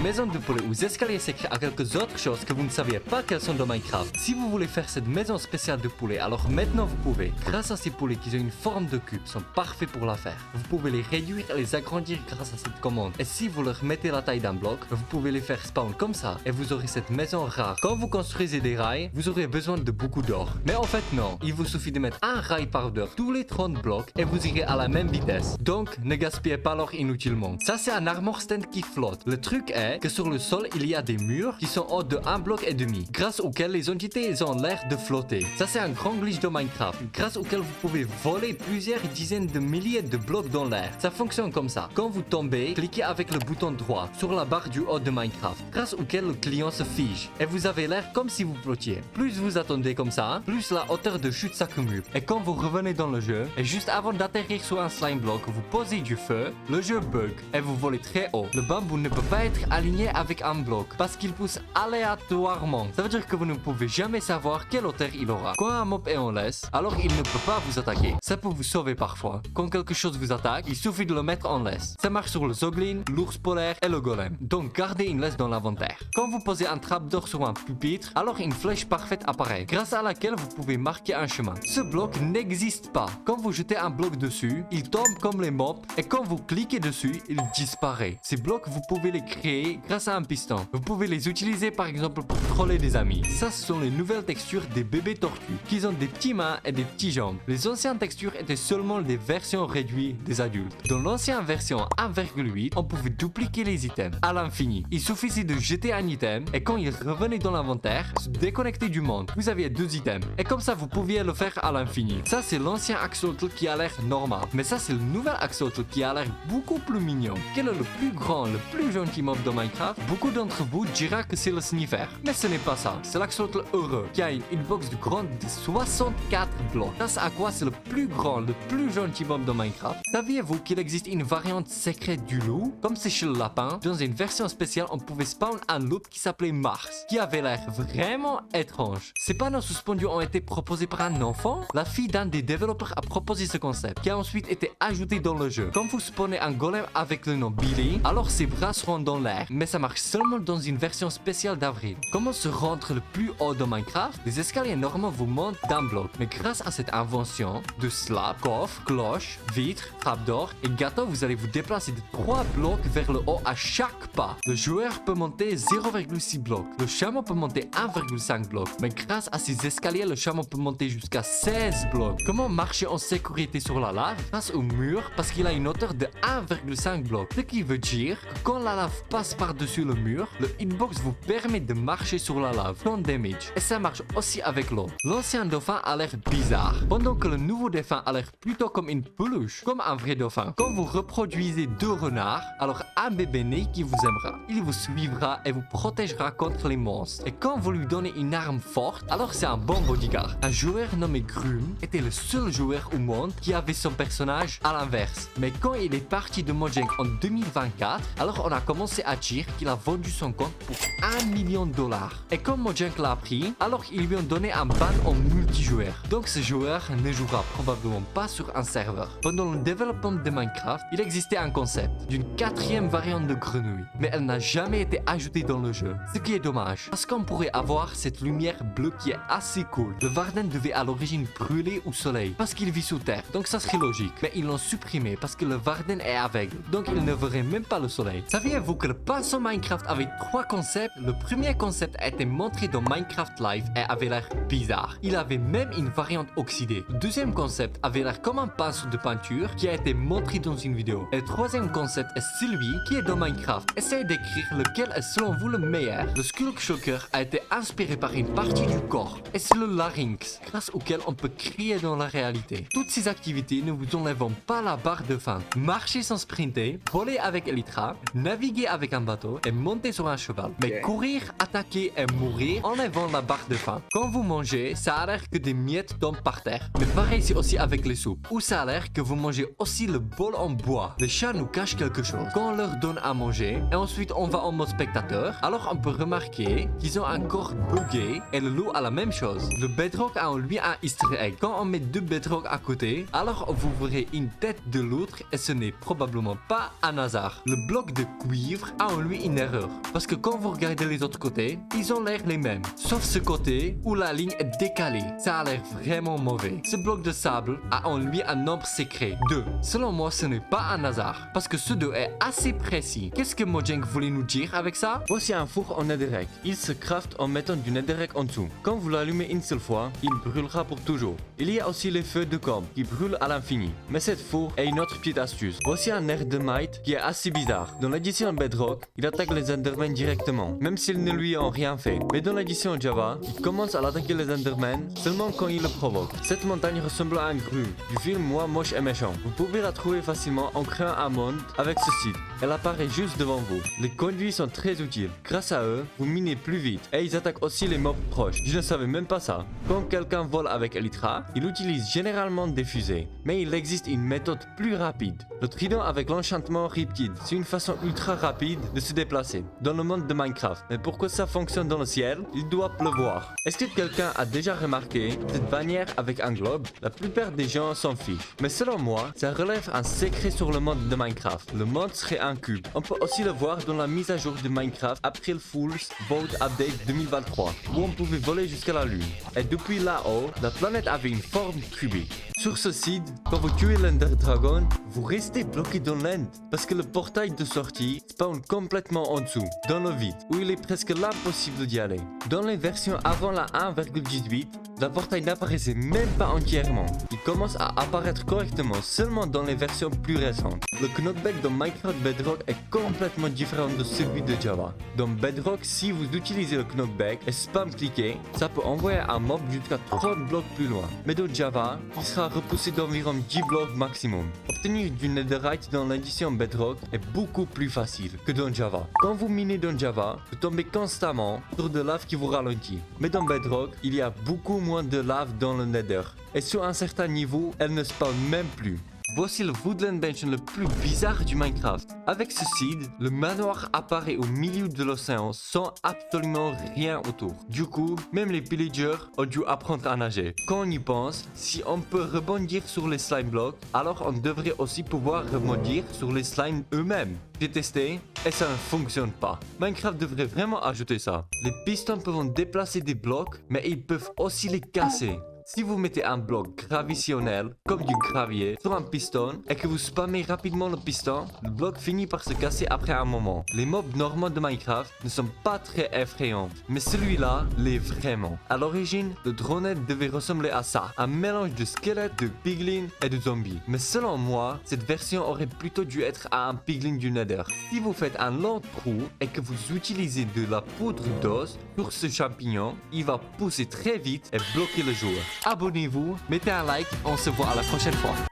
maison de poulet ou escaliers secrets à quelques autres choses que vous ne saviez pas qu'elles sont dans Minecraft. Si vous voulez faire cette maison spéciale de poulet, alors maintenant vous pouvez. Grâce à ces poulets qui ont une forme de cube, sont parfaits pour la faire. Vous pouvez les réduire et les agrandir grâce à cette commande. Et si vous leur mettez la taille d'un bloc, vous pouvez les faire spawn comme ça et vous aurez cette maison rare. Quand vous construisez des rails, vous aurez besoin de beaucoup d'or. Mais en fait non, il vous suffit de mettre un rail par d'or tous les 30 blocs et vous irez à la même vitesse. Donc ne gaspillez pas l'or inutilement. Ça c'est un armor stand qui flotte. Le truc est que sur le sol il y a des murs qui sont hauts de 1 bloc et demi, grâce auquel les entités ont l'air de flotter. Ça c'est un grand glitch de Minecraft, grâce auquel vous pouvez voler plusieurs dizaines de milliers de blocs dans l'air. Ça fonctionne comme ça. Quand vous tombez, cliquez avec le bouton droit sur la barre du haut de Minecraft, grâce auquel le client se fige et vous avez l'air comme si vous flottiez. Plus vous attendez comme ça, plus la hauteur de chute s'accumule. Et quand vous revenez dans le jeu, et juste avant d'atterrir sur un slime block, vous posez du feu, le jeu bug et vous volez très haut. Le bambou ne peut pas être aligné avec un bloc parce qu'il pousse aléatoirement. Ça veut dire que vous ne pouvez jamais savoir quelle hauteur il aura. Quand un mob est en laisse, alors il ne peut pas vous attaquer. Ça peut vous sauver parfois. Quand quelque chose vous attaque, il suffit de le mettre en laisse. Ça marche sur le zoglin, l'ours polaire et le golem. Donc gardez une laisse dans l'inventaire. Quand vous posez un trapdoor sur un pupitre, alors une flèche parfaite apparaît, grâce à laquelle vous pouvez marquer un chemin. Ce bloc n'existe pas. Quand vous jetez un bloc dessus, il tombe comme les mobs et quand vous cliquez dessus, il disparaît. Ces blocs, vous pouvez les créer grâce à un piston. Vous pouvez les utiliser par exemple pour troller des amis. Ça, ce sont les nouvelles textures des bébés tortues, qui ont des petites mains et des petites jambes. Les anciennes textures étaient seulement des versions réduites des adultes. Dans l'ancienne version 1,8, on pouvait dupliquer les items à l'infini. Il suffisait de jeter un item et quand il revenait dans l'inventaire, se déconnecter du monde. Vous aviez 2 items. Et comme ça, vous pouviez le faire à l'infini. Ça, c'est l'ancien axolotl qui a l'air normal. Mais ça, c'est le nouvel axolotl qui a l'air beaucoup plus mignon. Quel est le plus grand, le plus gentil mob de Minecraft? Beaucoup d'entre vous dira que c'est le sniffer. Mais ce n'est pas ça. C'est l'axolotl heureux qui a une hitbox de grande de 64 blocs. Grâce à quoi c'est le plus grand, le plus gentil mob de Minecraft. Saviez-vous qu'il existe une variante secrète du loup? Comme c'est chez le lapin, dans une version spéciale, on pouvait spawn un loup qui s'appelait Mars, qui avait l'air vraiment étrange. Ces panneaux suspendus ont été proposés par un enfant. La fille d'un des développeurs a proposé ce concept, qui a ensuite été ajouté dans le jeu. Quand vous spawnez un golem avec le nom Billy, alors ses bras seront dans l'air. Mais ça marche seulement dans une version spéciale d'avril. Comment se rendre le plus haut de Minecraft? Les escaliers normaux vous montent d'un bloc. Mais grâce à cette invention de slab, coffre, cloche, vitre, trapdoor et gâteau, vous allez vous déplacer de 3 blocs vers le haut à chaque pas. Le joueur peut monter 0,6 blocs. Le chameau peut monter 1,5 blocs. Mais grâce à ces escaliers, le chameau peut monter jusqu'à 16 blocs. Comment marcher en sécurité sur la lave? Grâce au mur, parce qu'il a une hauteur de 1,5 blocs. Ce qui veut dire que quand la lave passe par-dessus le mur, le hitbox vous permet de marcher sur la lave sans damage. Et ça marche aussi avec l'eau. L'ancien dauphin a l'air bizarre, pendant que le nouveau dauphin a l'air plutôt comme une peluche, comme un vrai dauphin. Quand vous reproduisez 2 renards, alors un bébé né qui vous aimera. Il vous suivra et vous protégera contre les monstres. Et quand vous lui donnez une arme forte, alors c'est un bon bodyguard. Un joueur nommé Grum était le seul joueur au monde qui avait son personnage à l'inverse. Mais quand il est parti de Mojang en 2024, alors on a commencé à dire qu'il a vendu son compte pour $1 million. Et quand Mojang l'a pris, alors ils lui ont donné un ban en multijoueur. Donc ce joueur ne jouera probablement pas sur un serveur. Pendant le développement de Minecraft, il existait un concept d'une 4e variante de grenouille, mais elle n'a jamais été ajoutée dans le jeu. Ce qui est dommage, parce qu'on pourrait avoir cette lumière bleue qui est assez cool. Le Varden devait à l'origine brûler au soleil, parce qu'il vit sous terre, donc ça serait logique. Mais ils l'ont supprimé parce que le Varden est aveugle, donc il ne verrait même pas le soleil. Saviez-vous que le passant Minecraft avait 3 concepts? Le premier concept a été montré dans Minecraft Live et avait l'air bizarre. Il avait même une variante oxydée. Le deuxième concept avait l'air comme un pinceau de peinture qui a été montré dans une vidéo. Et le troisième concept est celui qui est dans Minecraft. Essayez d'écrire lequel est selon vous le meilleur. Le Skulk Shocker a été inspiré par une partie du corps et c'est le larynx, grâce auquel on peut crier dans la réalité. Toutes ces activités ne vous enlèvent pas la barre de faim. Marcher sans sprinter, voler avec Elytra, naviguer avec un bateau et monter sur un cheval. Mais courir, attaquer et mourir enlèvant la barre de faim. Quand vous mangez, ça a l'air que des miettes tombent par terre. Mais pareil c'est aussi avec les soupes, où ça a l'air que vous mangez aussi le bol en bois. Les chats nous cachent quelque chose. Quand on leur donne à manger et ensuite on va en mode spectateur, alors on peut remarquer qu'ils ont un corps buggé et le loup a la même chose. Le bedrock a en lui un easter egg. Quand on met 2 bedrocks à côté, alors vous verrez une tête de l'autre et ce n'est probablement pas un hasard. Le bloc de cuivre a a en lui une erreur. Parce que quand vous regardez les autres côtés, ils ont l'air les mêmes. Sauf ce côté où la ligne est décalée. Ça a l'air vraiment mauvais. Ce bloc de sable a en lui un nombre secret, 2. Selon moi, ce n'est pas un hasard. Parce que ce 2 est assez précis. Qu'est-ce que Mojang voulait nous dire avec ça? Voici un four en netherrack. Il se craft en mettant du netherrack en dessous. Quand vous l'allumez une seule fois, il brûlera pour toujours. Il y a aussi les feux de camp qui brûlent à l'infini. Mais cette four est une autre petite astuce. Voici un air de Might qui est assez bizarre. Dans l'édition Bedrock, il attaque les Endermen directement, même s'ils ne lui ont rien fait. Mais dans l'édition Java, il commence à attaquer les Endermen seulement quand il le provoque. Cette montagne ressemble à un grue du film Moi moche et méchant. Vous pouvez la trouver facilement en créant un monde avec ce site. Elle apparaît juste devant vous. Les conduits sont très utiles. Grâce à eux, vous minez plus vite et ils attaquent aussi les mobs proches. Je ne savais même pas ça. Quand quelqu'un vole avec Elytra, il utilise généralement des fusées. Mais il existe une méthode plus rapide. Le trident avec l'enchantement Riptide, c'est une façon ultra rapide de se déplacer dans le monde de Minecraft. Mais pourquoi ça fonctionne dans le ciel? Il doit pleuvoir. Est-ce que quelqu'un a déjà remarqué cette bannière avec un globe? La plupart des gens s'en fichent. Mais selon moi, ça relève un secret sur le monde de Minecraft. Le monde serait un cube. On peut aussi le voir dans la mise à jour de Minecraft April Fool's Vote Update 2023, où on pouvait voler jusqu'à la lune. Et depuis là-haut, la planète avait une forme cubique. Sur ce site, quand vous tuez l'Ender Dragon, vous restez bloqué dans l'end parce que le portail de sortie spawn complètement en dessous, dans le vide, où il est presque impossible d'y aller. Dans les versions avant la 1.18, le portail n'apparaissait même pas entièrement. Il commence à apparaître correctement seulement dans les versions plus récentes. Le knockback dans Minecraft Bedrock est complètement différent de celui de Java. Dans Bedrock, si vous utilisez le knockback et spam-cliquez, ça peut envoyer un mob jusqu'à 30 blocs plus loin. Mais dans Java, il sera repoussé d'environ 10 blocs maximum. Obtenir du netherite dans l'édition Bedrock est beaucoup plus facile que dans Java. Quand vous minez dans Java, vous tombez constamment sur de lave qui vous ralentit. Mais dans Bedrock, il y a beaucoup moins de lave dans le nether. Et sur un certain niveau, elle ne spawn même plus. Voici le Woodland Mansion le plus bizarre du Minecraft. Avec ce seed, le manoir apparaît au milieu de l'océan sans absolument rien autour. Du coup, même les pillagers ont dû apprendre à nager. Quand on y pense, si on peut rebondir sur les slime blocks, alors on devrait aussi pouvoir rebondir sur les slimes eux-mêmes. J'ai testé et ça ne fonctionne pas. Minecraft devrait vraiment ajouter ça. Les pistons peuvent déplacer des blocs, mais ils peuvent aussi les casser. Si vous mettez un bloc gravitationnel, comme du gravier, sur un piston et que vous spammez rapidement le piston, le bloc finit par se casser après un moment. Les mobs normaux de Minecraft ne sont pas très effrayants, mais celui-là l'est vraiment. À l'origine, le Dronehead devait ressembler à ça, un mélange de squelettes, de piglins et de zombies. Mais selon moi, cette version aurait plutôt dû être à un piglin du Nether. Si vous faites un long trou et que vous utilisez de la poudre d'os sur ce champignon, il va pousser très vite et bloquer le joueur. Abonnez-vous, mettez un like, on se voit à la prochaine fois.